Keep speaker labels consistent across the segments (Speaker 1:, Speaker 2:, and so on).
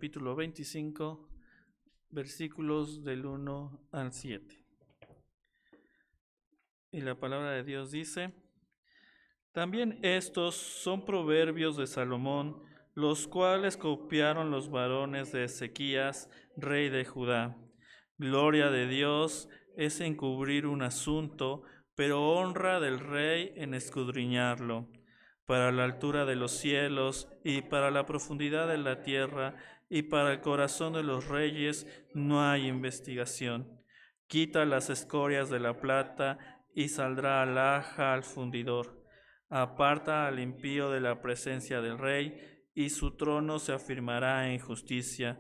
Speaker 1: capítulo 25, versículos del 1 al 7. Y la palabra de Dios dice: También estos son proverbios de Salomón, los cuales copiaron los varones de Ezequías, rey de Judá. Gloria de Dios es encubrir un asunto, pero honra del rey en escudriñarlo. Para la altura de los cielos y para la profundidad de la tierra y para el corazón de los reyes no hay investigación. Quita las escorias de la plata y saldrá alhaja al fundidor. Aparta al impío de la presencia del rey, y su trono se afirmará en justicia.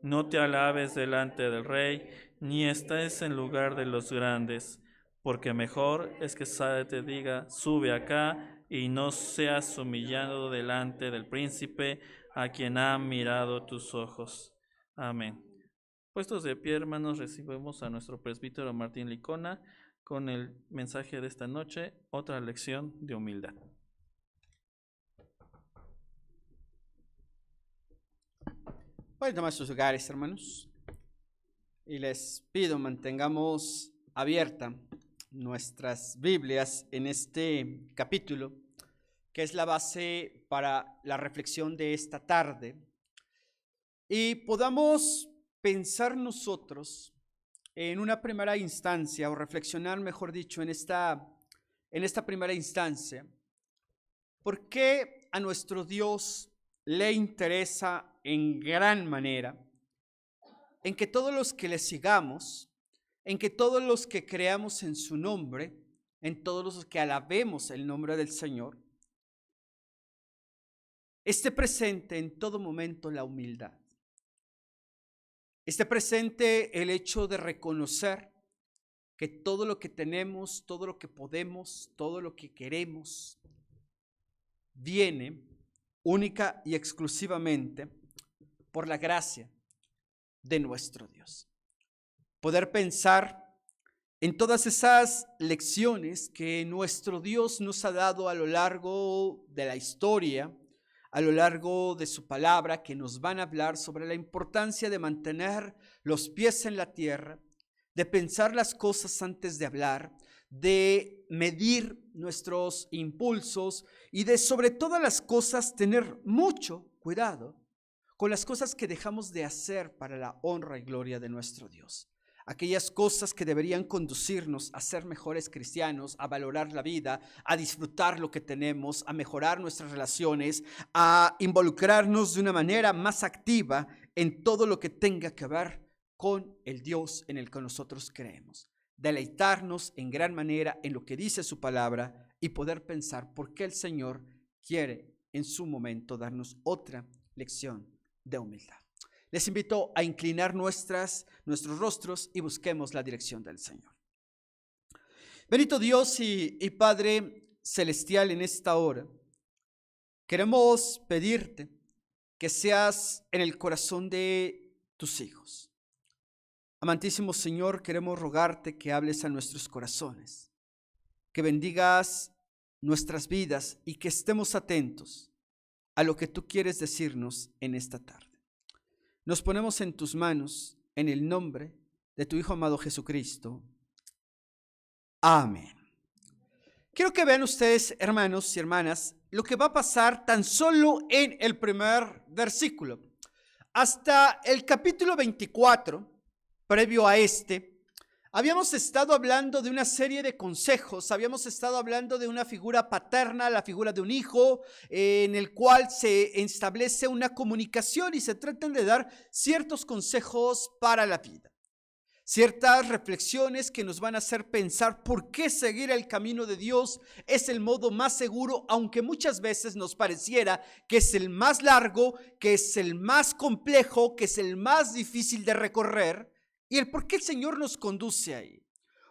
Speaker 1: No te alabes delante del rey, ni estés en lugar de los grandes, porque mejor es que te diga, sube acá, y no seas humillado delante del príncipe, a quien han mirado tus ojos. Amén. Puestos de pie, hermanos, recibimos a nuestro presbítero Martín Licona con el mensaje de esta noche, otra lección de humildad.
Speaker 2: Pueden tomar sus lugares, hermanos, y les pido mantengamos abierta nuestras Biblias en este capítulo, que es la base para la reflexión de esta tarde, y podamos pensar nosotros en una primera instancia, o reflexionar, mejor dicho, en esta primera instancia, ¿por qué a nuestro Dios le interesa en gran manera en que todos los que le sigamos, en que todos los que creamos en su nombre, en todos los que alabemos el nombre del Señor, esté presente en todo momento la humildad? Esté presente el hecho de reconocer que todo lo que tenemos, todo lo que podemos, todo lo que queremos, viene única y exclusivamente por la gracia de nuestro Dios. Poder pensar en todas esas lecciones que nuestro Dios nos ha dado a lo largo de la historia, a lo largo de su palabra, que nos van a hablar sobre la importancia de mantener los pies en la tierra, de pensar las cosas antes de hablar, de medir nuestros impulsos y de, sobre todas las cosas, tener mucho cuidado con las cosas que dejamos de hacer para la honra y gloria de nuestro Dios. Aquellas cosas que deberían conducirnos a ser mejores cristianos, a valorar la vida, a disfrutar lo que tenemos, a mejorar nuestras relaciones, a involucrarnos de una manera más activa en todo lo que tenga que ver con el Dios en el que nosotros creemos. Deleitarnos en gran manera en lo que dice su palabra y poder pensar por qué el Señor quiere en su momento darnos otra lección de humildad. Les invito a inclinar nuestros rostros y busquemos la dirección del Señor. Bendito Dios y Padre celestial, en esta hora queremos pedirte que seas en el corazón de tus hijos. Amantísimo Señor, queremos rogarte que hables a nuestros corazones, que bendigas nuestras vidas y que estemos atentos a lo que tú quieres decirnos en esta tarde. Nos ponemos en tus manos, en el nombre de tu Hijo amado Jesucristo. Amén. Quiero que vean ustedes, hermanos y hermanas, lo que va a pasar tan solo en el primer versículo. Hasta el capítulo 24, previo a este, habíamos estado hablando de una serie de consejos, habíamos estado hablando de una figura paterna, la figura de un hijo, en el cual se establece una comunicación y se tratan de dar ciertos consejos para la vida. Ciertas reflexiones que nos van a hacer pensar por qué seguir el camino de Dios es el modo más seguro, aunque muchas veces nos pareciera que es el más largo, que es el más complejo, que es el más difícil de recorrer. Y el por qué el Señor nos conduce ahí.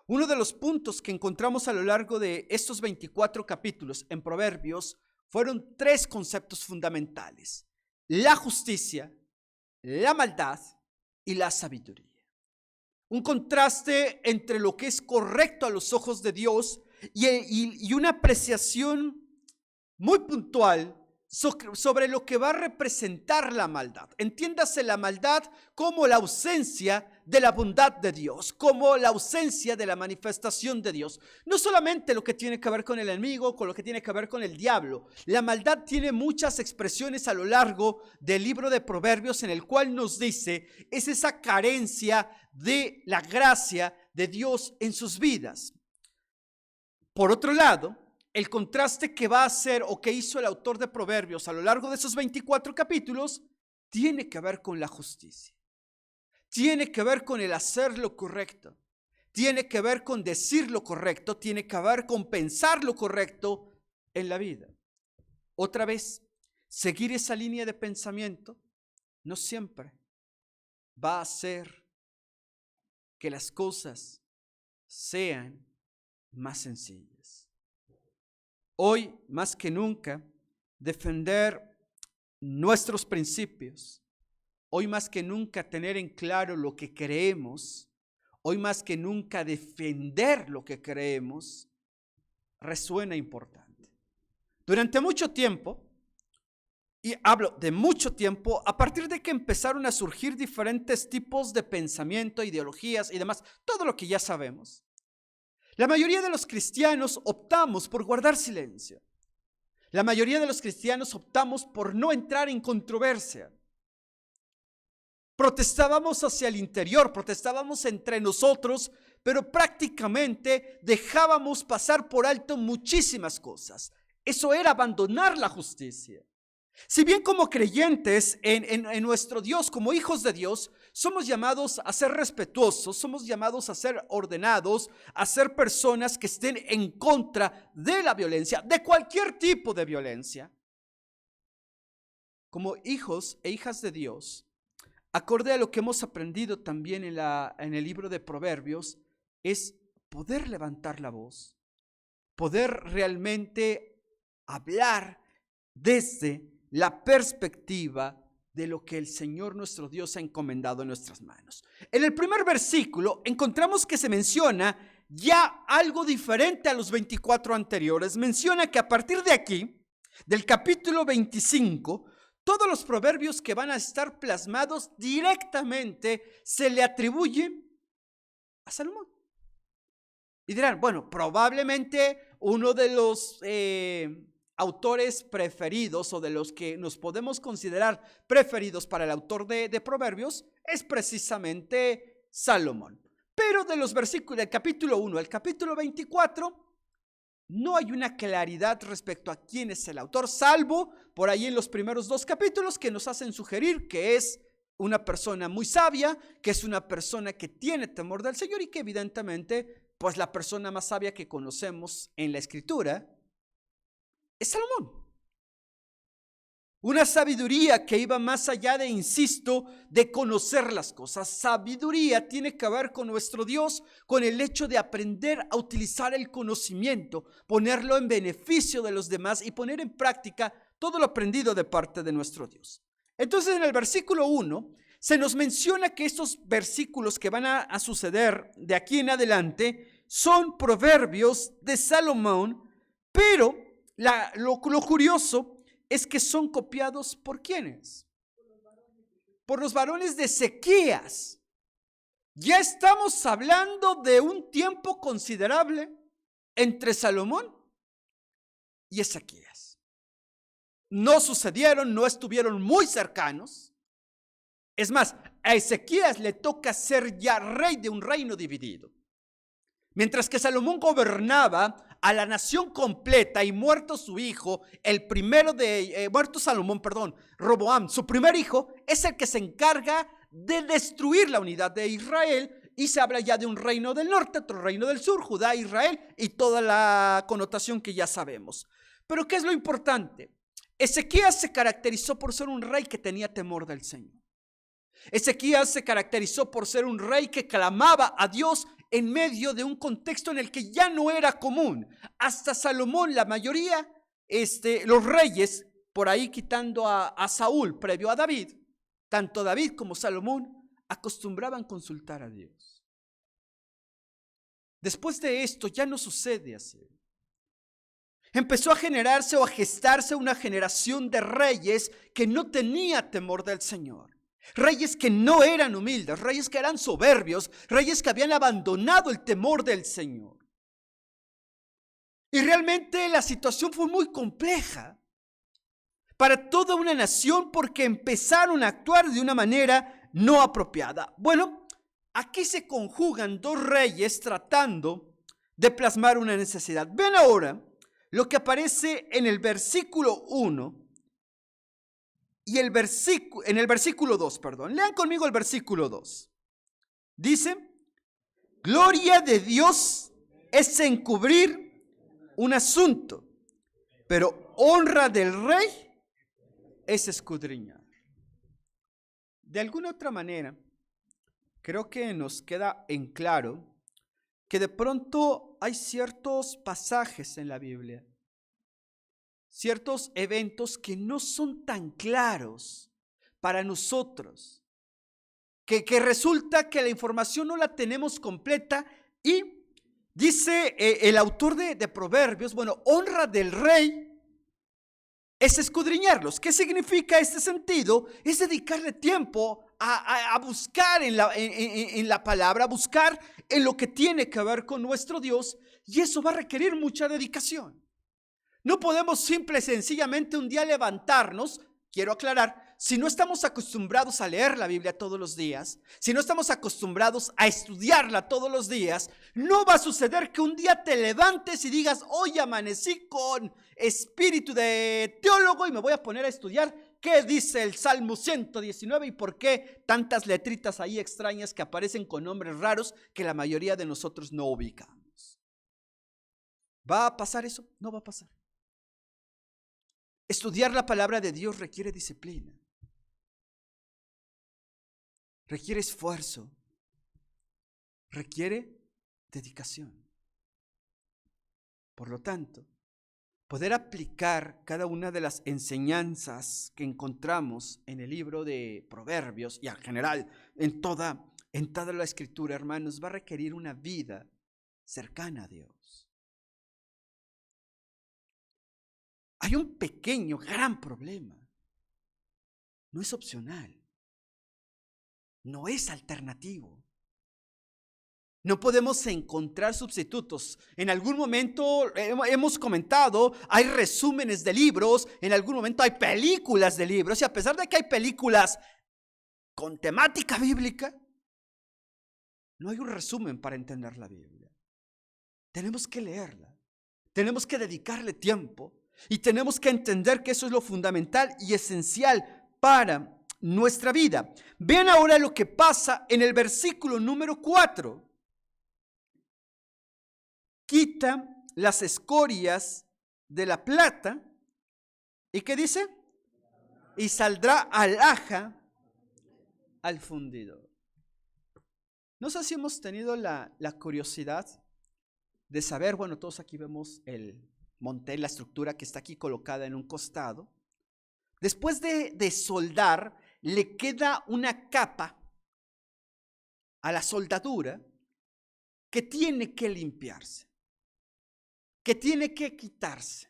Speaker 2: Uno de los puntos que encontramos a lo largo de estos 24 capítulos en Proverbios fueron 3 conceptos fundamentales: la justicia, la maldad y la sabiduría. Un contraste entre lo que es correcto a los ojos de Dios y una apreciación muy puntual sobre lo que va a representar la maldad. Entiéndase la maldad como la ausencia de la bondad de Dios, como la ausencia de la manifestación de Dios. No solamente lo que tiene que ver con el enemigo, con lo que tiene que ver con el diablo. La maldad tiene muchas expresiones a lo largo del libro de Proverbios, en el cual nos dice, es esa carencia de la gracia de Dios en sus vidas. Por otro lado, el contraste que va a hacer o que hizo el autor de Proverbios a lo largo de esos 24 capítulos tiene que ver con la justicia. Tiene que ver con el hacer lo correcto. Tiene que ver con decir lo correcto. Tiene que ver con pensar lo correcto en la vida. Otra vez, seguir esa línea de pensamiento no siempre va a hacer que las cosas sean más sencillas. Hoy, más que nunca, defender nuestros principios, hoy más que nunca tener en claro lo que creemos, hoy más que nunca defender lo que creemos, resuena importante. Durante mucho tiempo, y hablo de mucho tiempo, a partir de que empezaron a surgir diferentes tipos de pensamiento, ideologías y demás, todo lo que ya sabemos, la mayoría de los cristianos optamos por guardar silencio. La mayoría de los cristianos optamos por no entrar en controversia. Protestábamos hacia el interior, protestábamos entre nosotros, pero prácticamente dejábamos pasar por alto muchísimas cosas. Eso era abandonar la justicia. Si bien como creyentes en nuestro Dios, como hijos de Dios, somos llamados a ser respetuosos, somos llamados a ser ordenados, a ser personas que estén en contra de la violencia, de cualquier tipo de violencia. Como hijos e hijas de Dios, acorde a lo que hemos aprendido también en el libro de Proverbios, es poder levantar la voz, poder realmente hablar desde la perspectiva de lo que el Señor nuestro Dios ha encomendado en nuestras manos. En el primer versículo encontramos que se menciona ya algo diferente a los 24 anteriores. Menciona que a partir de aquí, del capítulo 25, todos los proverbios que van a estar plasmados directamente se le atribuyen a Salomón. Y dirán, bueno, probablemente uno de los autores preferidos o de los que nos podemos considerar preferidos para el autor de Proverbios es precisamente Salomón. Pero de los versículos del capítulo 1 al capítulo 24 no hay una claridad respecto a quién es el autor, salvo por ahí en los primeros 2 capítulos que nos hacen sugerir que es una persona muy sabia, que es una persona que tiene temor del Señor y que evidentemente pues la persona más sabia que conocemos en la Escritura es Salomón. Una sabiduría que iba más allá de, insisto, de conocer las cosas. Sabiduría tiene que ver con nuestro Dios, con el hecho de aprender a utilizar el conocimiento, ponerlo en beneficio de los demás y poner en práctica todo lo aprendido de parte de nuestro Dios. Entonces en el versículo 1 se nos menciona que estos versículos que van a suceder de aquí en adelante son proverbios de Salomón, pero lo curioso es que son copiados ¿por quiénes? Por los varones de Ezequías. Ya estamos hablando de un tiempo considerable entre Salomón y Ezequías. No sucedieron, no estuvieron muy cercanos. Es más, a Ezequías le toca ser ya rey de un reino dividido. Mientras que Salomón gobernaba a la nación completa y muerto su hijo, muerto Salomón, Roboam, su primer hijo, es el que se encarga de destruir la unidad de Israel y se habla ya de un reino del norte, otro reino del sur, Judá, Israel y toda la connotación que ya sabemos. Pero ¿qué es lo importante? Ezequías se caracterizó por ser un rey que tenía temor del Señor. Ezequías se caracterizó por ser un rey que clamaba a Dios en medio de un contexto en el que ya no era común. Hasta Salomón, la mayoría, los reyes, por ahí quitando a Saúl previo a David, tanto David como Salomón acostumbraban consultar a Dios. Después de esto ya no sucede así. empezó a generarse o a gestarse una generación de reyes que no tenía temor del Señor. Reyes que no eran humildes, reyes que eran soberbios, reyes que habían abandonado el temor del Señor. Y realmente la situación fue muy compleja para toda una nación porque empezaron a actuar de una manera no apropiada. Bueno, aquí se conjugan dos reyes tratando de plasmar una necesidad. Ven ahora lo que aparece en el versículo 1 y en el versículo 2, perdón. Lean conmigo el versículo 2. Dice: gloria de Dios es encubrir un asunto, pero honra del rey es escudriñar. De alguna otra manera, creo que nos queda en claro que de pronto hay ciertos pasajes en la Biblia, ciertos eventos que no son tan claros para nosotros, que resulta que la información no la tenemos completa y dice el autor de Proverbios, bueno, honra del rey es escudriñarlos. ¿Qué significa este sentido? Es dedicarle tiempo a buscar en la palabra, a buscar en lo que tiene que ver con nuestro Dios, y eso va a requerir mucha dedicación. No podemos simple y sencillamente un día levantarnos, quiero aclarar, si no estamos acostumbrados a leer la Biblia todos los días, si no estamos acostumbrados a estudiarla todos los días, no va a suceder que un día te levantes y digas: hoy amanecí con espíritu de teólogo y me voy a poner a estudiar qué dice el Salmo 119 y por qué tantas letritas ahí extrañas que aparecen con nombres raros que la mayoría de nosotros no ubicamos. ¿Va a pasar eso? No va a pasar. Estudiar la palabra de Dios requiere disciplina, requiere esfuerzo, requiere dedicación. Por lo tanto, poder aplicar cada una de las enseñanzas que encontramos en el libro de Proverbios y en general en toda la escritura, hermanos, va a requerir una vida cercana a Dios. Hay un pequeño, gran problema. No es opcional. No es alternativo. No podemos encontrar sustitutos. En algún momento hemos comentado, hay resúmenes de libros, en algún momento hay películas de libros, y a pesar de que hay películas con temática bíblica, no hay un resumen para entender la Biblia. Tenemos que leerla, tenemos que dedicarle tiempo y tenemos que entender que eso es lo fundamental y esencial para nuestra vida. Vean ahora lo que pasa en el versículo número 4. Quita las escorias de la plata. ¿Y qué dice? Y saldrá alhaja al fundidor. No sé si hemos tenido la curiosidad de saber, bueno, todos aquí vemos el monté, la estructura que está aquí colocada en un costado. Después de soldar, le queda una capa a la soldadura que tiene que limpiarse, que tiene que quitarse.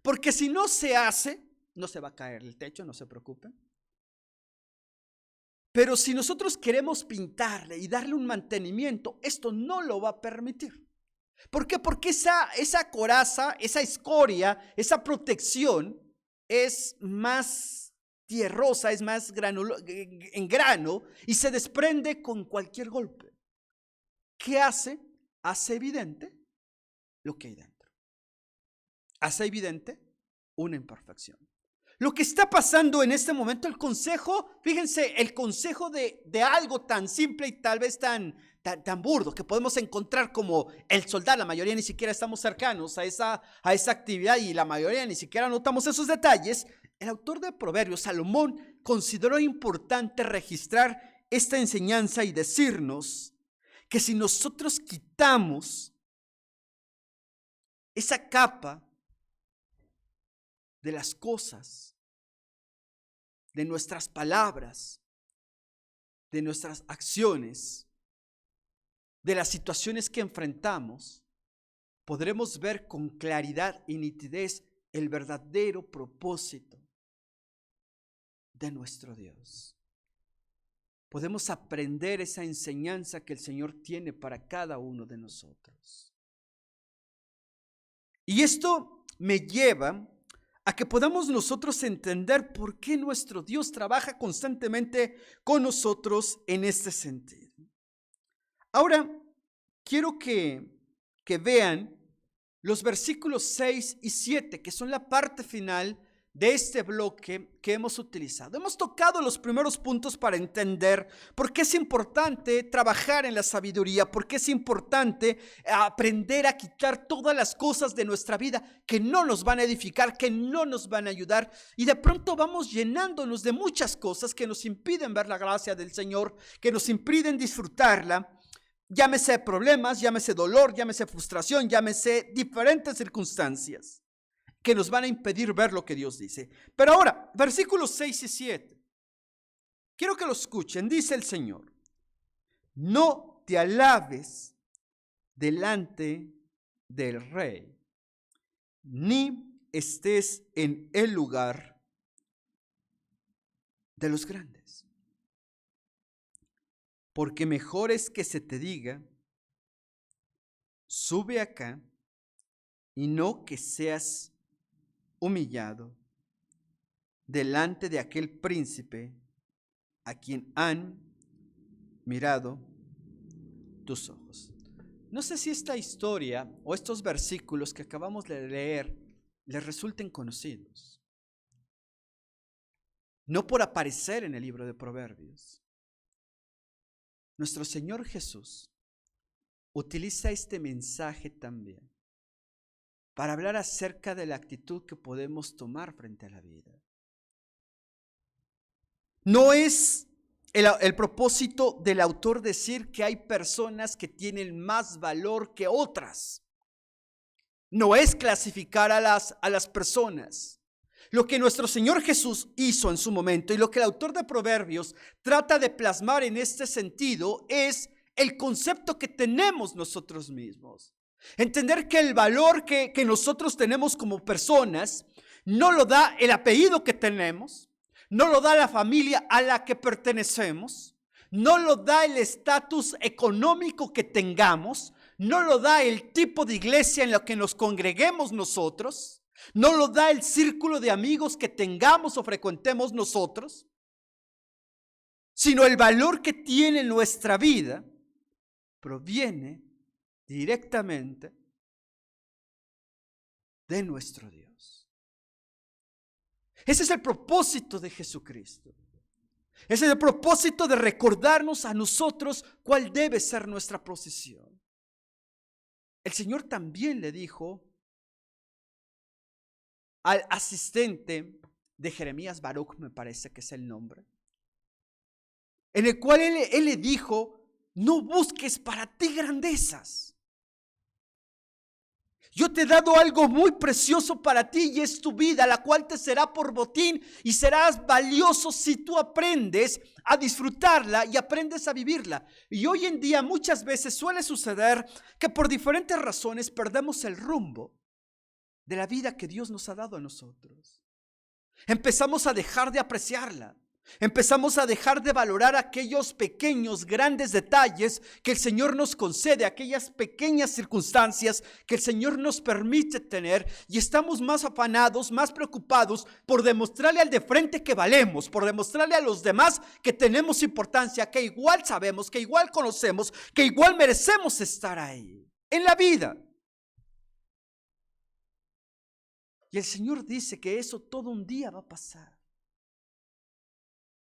Speaker 2: Porque si no se hace, no se va a caer el techo, no se preocupen. Pero si nosotros queremos pintarle y darle un mantenimiento, esto no lo va a permitir. ¿Por qué? Porque esa coraza, esa escoria, esa protección es más tierrosa, es más en grano y se desprende con cualquier golpe. ¿Qué hace? Hace evidente lo que hay dentro. Hace evidente una imperfección. Lo que está pasando en este momento, el consejo, fíjense, el consejo de algo tan simple y tal vez tan burdo que podemos encontrar como el soldar. La mayoría ni siquiera estamos cercanos a esa actividad y la mayoría ni siquiera notamos esos detalles. El autor de Proverbios, Salomón, consideró importante registrar esta enseñanza y decirnos que si nosotros quitamos esa capa de las cosas, de nuestras palabras, de nuestras acciones, de las situaciones que enfrentamos, podremos ver con claridad y nitidez el verdadero propósito de nuestro Dios. Podemos aprender esa enseñanza que el Señor tiene para cada uno de nosotros. Y esto me lleva a que podamos nosotros entender por qué nuestro Dios trabaja constantemente con nosotros en este sentido. Ahora, quiero que vean los versículos 6 y 7, que son la parte final de este bloque que hemos utilizado. Hemos tocado los primeros puntos para entender por qué es importante trabajar en la sabiduría, por qué es importante aprender a quitar todas las cosas de nuestra vida que no nos van a edificar, que no nos van a ayudar, y de pronto vamos llenándonos de muchas cosas que nos impiden ver la gracia del Señor, que nos impiden disfrutarla. Llámese problemas, llámese dolor, llámese frustración, llámese diferentes circunstancias que nos van a impedir ver lo que Dios dice. Pero ahora, versículos 6 y 7. Quiero que lo escuchen. Dice el Señor: no te alabes delante del rey, ni estés en el lugar de los grandes. Porque mejor es que se te diga, sube acá, y no que seas humillado delante de aquel príncipe a quien han mirado tus ojos. No sé si esta historia o estos versículos que acabamos de leer les resulten conocidos. No por aparecer en el libro de Proverbios. Nuestro Señor Jesús utiliza este mensaje también para hablar acerca de la actitud que podemos tomar frente a la vida. No es el propósito del autor decir que hay personas que tienen más valor que otras. No es clasificar a las personas. Lo que nuestro Señor Jesús hizo en su momento y lo que el autor de Proverbios trata de plasmar en este sentido es el concepto que tenemos nosotros mismos. Entender que el valor que nosotros tenemos como personas no lo da el apellido que tenemos, no lo da la familia a la que pertenecemos, no lo da el estatus económico que tengamos, no lo da el tipo de iglesia en la que nos congreguemos nosotros, no lo da el círculo de amigos que tengamos o frecuentemos nosotros, sino el valor que tiene nuestra vida proviene directamente de nuestro Dios. Ese es el propósito de Jesucristo. Ese es el propósito de recordarnos a nosotros cuál debe ser nuestra posición. El Señor también le dijo al asistente de Jeremías, Baruch me parece que es el nombre, en el cual él le dijo: no busques para ti grandezas. Yo te he dado algo muy precioso para ti y es tu vida, la cual te será por botín y serás valioso si tú aprendes a disfrutarla y aprendes a vivirla. Y hoy en día muchas veces suele suceder que por diferentes razones perdemos el rumbo de la vida que Dios nos ha dado a nosotros. Empezamos a dejar de apreciarla. Empezamos a dejar de valorar aquellos pequeños, grandes detalles que el Señor nos concede, aquellas pequeñas circunstancias que el Señor nos permite tener, y estamos más afanados, más preocupados por demostrarle al de frente que valemos, por demostrarle a los demás que tenemos importancia, que igual sabemos, que igual conocemos, que igual merecemos estar ahí en la vida. Y el Señor dice que eso todo un día va a pasar.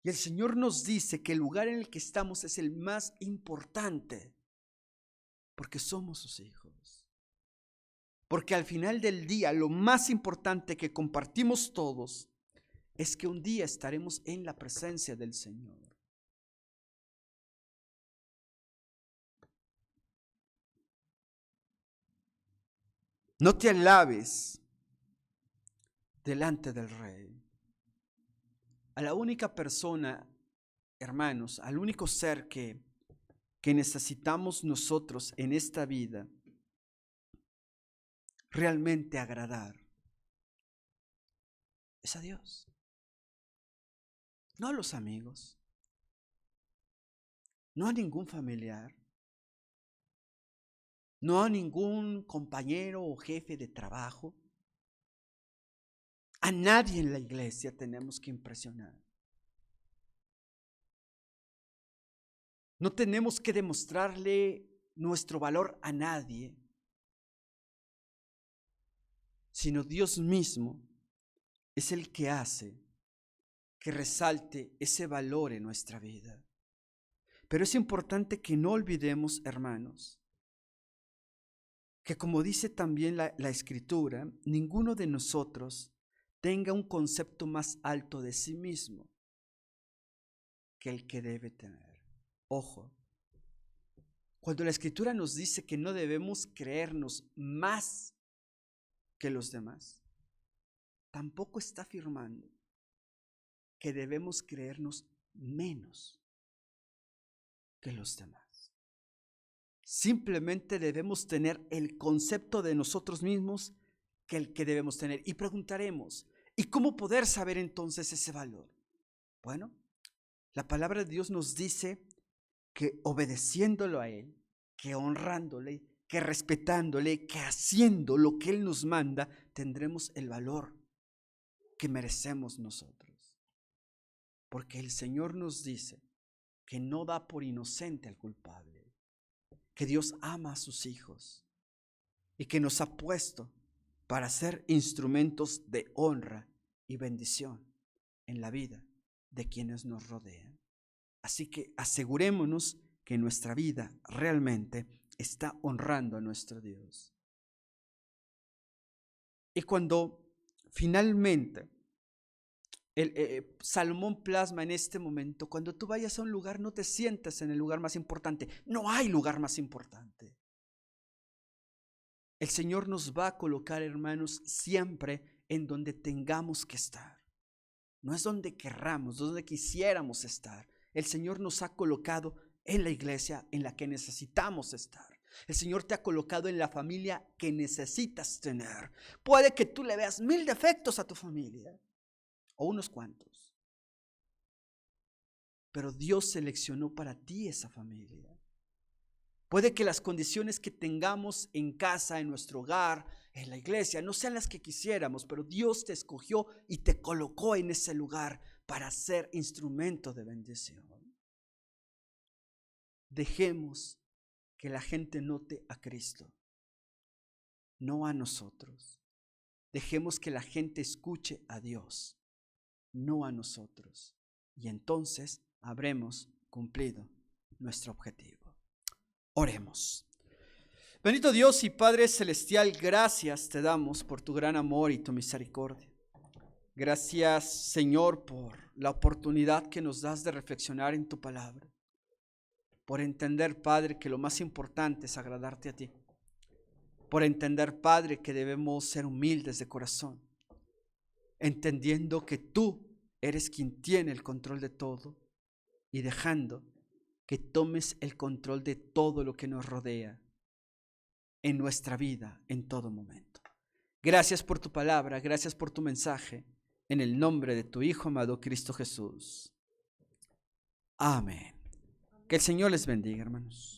Speaker 2: Y el Señor nos dice que el lugar en el que estamos es el más importante, porque somos sus hijos. Porque al final del día, lo más importante que compartimos todos es que un día estaremos en la presencia del Señor. No te alabes delante del Rey. A la única persona, hermanos, al único ser que necesitamos nosotros en esta vida realmente agradar es a Dios, no a los amigos, no a ningún familiar, no a ningún compañero o jefe de trabajo. A nadie en la iglesia tenemos que impresionar. No tenemos que demostrarle nuestro valor a nadie, sino Dios mismo es el que hace que resalte ese valor en nuestra vida. Pero es importante que no olvidemos, hermanos, que como dice también la Escritura, ninguno de nosotros tenga un concepto más alto de sí mismo que el que debe tener. Ojo, cuando la Escritura nos dice que no debemos creernos más que los demás, tampoco está afirmando que debemos creernos menos que los demás. Simplemente debemos tener el concepto de nosotros mismos que el que debemos tener. Y preguntaremos, ¿y cómo poder saber entonces ese valor? Bueno, la palabra de Dios nos dice que obedeciéndolo a Él, que honrándole, que respetándole, que haciendo lo que Él nos manda, tendremos el valor que merecemos nosotros. Porque el Señor nos dice que no da por inocente al culpable, que Dios ama a sus hijos y que nos ha puesto para ser instrumentos de honra y bendición en la vida de quienes nos rodean. Así que asegurémonos que nuestra vida realmente está honrando a nuestro Dios. Y cuando finalmente Salomón plasma en este momento, cuando tú vayas a un lugar, no te sientas en el lugar más importante. No hay lugar más importante. El Señor nos va a colocar, hermanos, siempre en donde tengamos que estar. No es donde querramos, donde quisiéramos estar. El Señor nos ha colocado en la iglesia en la que necesitamos estar. El Señor te ha colocado en la familia que necesitas tener. Puede que tú le veas 1000 defectos a tu familia, o unos cuantos, pero Dios seleccionó para ti esa familia. Puede que las condiciones que tengamos en casa, en nuestro hogar, en la iglesia, no sean las que quisiéramos, pero Dios te escogió y te colocó en ese lugar para ser instrumento de bendición. Dejemos que la gente note a Cristo, no a nosotros. Dejemos que la gente escuche a Dios, no a nosotros. Y entonces habremos cumplido nuestro objetivo. Oremos. Bendito Dios y Padre Celestial, gracias te damos por tu gran amor y tu misericordia. Gracias, Señor, por la oportunidad que nos das de reflexionar en tu palabra. Por entender, Padre, que lo más importante es agradarte a ti. Por entender, Padre, que debemos ser humildes de corazón, entendiendo que tú eres quien tiene el control de todo y dejando que tomes el control de todo lo que nos rodea en nuestra vida en todo momento. Gracias por tu palabra, gracias por tu mensaje, en el nombre de tu Hijo amado Cristo Jesús. Amén. Que el Señor les bendiga, hermanos.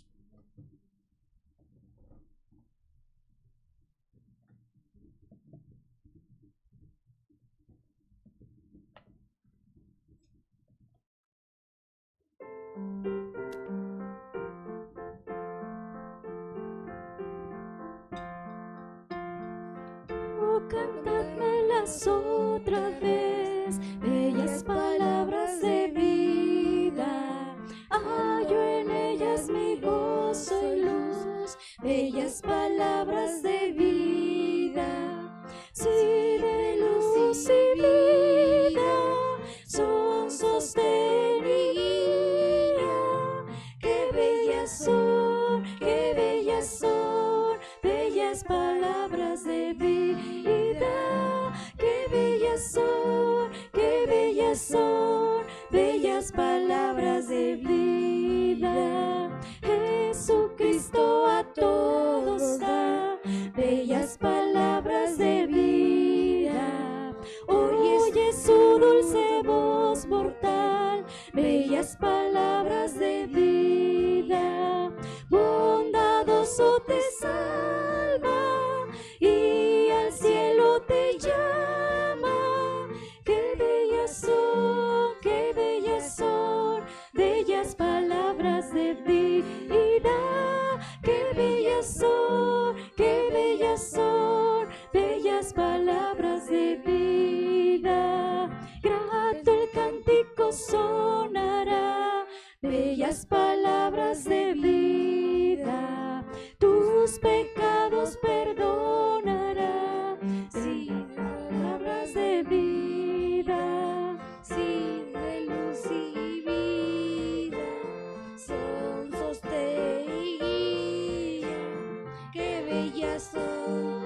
Speaker 3: Cantadmelas otra vez, bellas palabras de vida. Hallo en ellas mi gozo y luz, bellas palabras de vida. Sí, de luz y vida son sostenidas. Qué bellas son, qué bellas son, bellas palabras de vida. Qué bellas son, bellas palabras de vida. Jesucristo a todos da bellas palabras. poderoso te salva y al cielo te llama. Qué bellas son, bellas palabras de vida. Qué bellas son, bellas palabras de vida. Grato el cántico sonará, bellas palabras de vida. Tus pecados perdonará, sí, palabras de vida, sí, de luz y vida, son sostén y guía. Qué bellas son,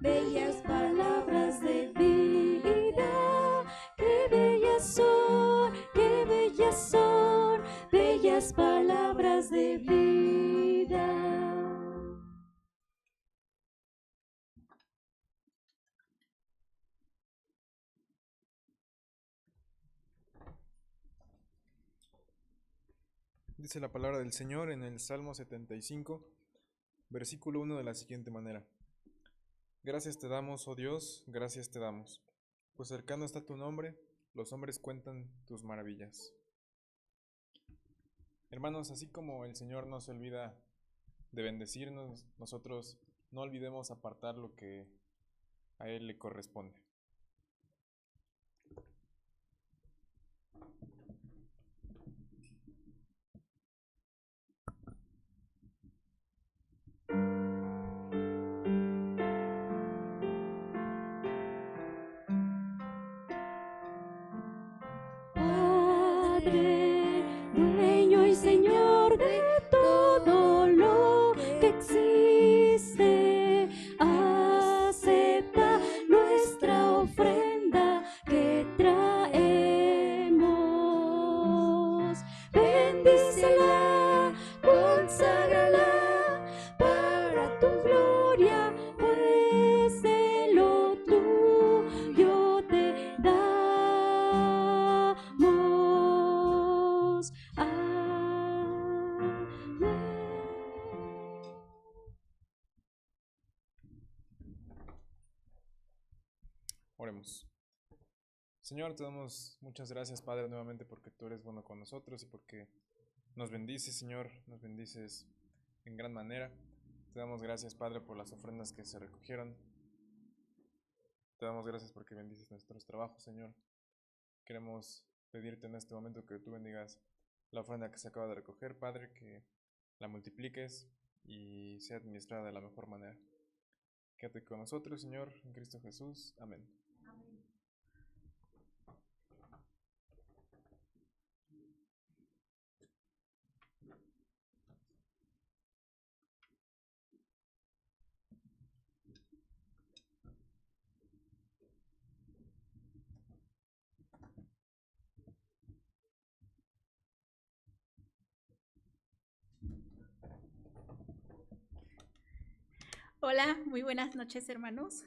Speaker 3: bellas palabras de vida. Qué bellas son, bellas palabras de vida.
Speaker 4: Dice la palabra del Señor en el Salmo 75, versículo 1 de la siguiente manera. Gracias te damos, oh Dios, gracias te damos, pues cercano está tu nombre, los hombres cuentan tus maravillas. Hermanos, así como el Señor no se olvida de bendecirnos, nosotros no olvidemos apartar lo que a Él le corresponde.
Speaker 3: Padre, dueño y Señor de todo lo que existe, acepta nuestra ofrenda que traemos. Bendícela, conságrala para tu gloria, pues de lo tuyo te damos. Amén.
Speaker 4: Oremos. Señor, te damos muchas gracias, Padre, nuevamente porque tú eres bueno con nosotros y porque nos bendices, Señor, nos bendices en gran manera. Te damos gracias, Padre, por las ofrendas que se recogieron. Te damos gracias porque bendices nuestros trabajos, Señor. Queremos pedirte en este momento que tú bendigas la ofrenda que se acaba de recoger, Padre, que la multipliques y sea administrada de la mejor manera. Quédate con nosotros, Señor, en Cristo Jesús. Amén.
Speaker 5: Hola, muy buenas noches, hermanos.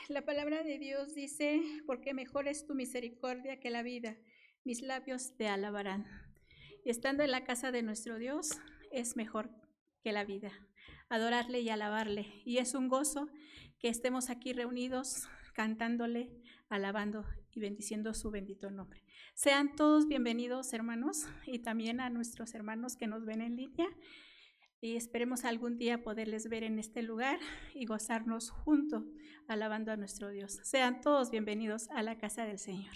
Speaker 5: La palabra de Dios dice, porque mejor es tu misericordia que la vida, mis labios te alabarán. Y estando en la casa de nuestro Dios es mejor que la vida, adorarle y alabarle. Y es un gozo que estemos aquí reunidos, cantándole, alabando y bendiciendo su bendito nombre. Sean todos bienvenidos, hermanos, y también a nuestros hermanos que nos ven en línea. Y esperemos algún día poderles ver en este lugar y gozarnos juntos, alabando a nuestro Dios. Sean todos bienvenidos a la casa del Señor.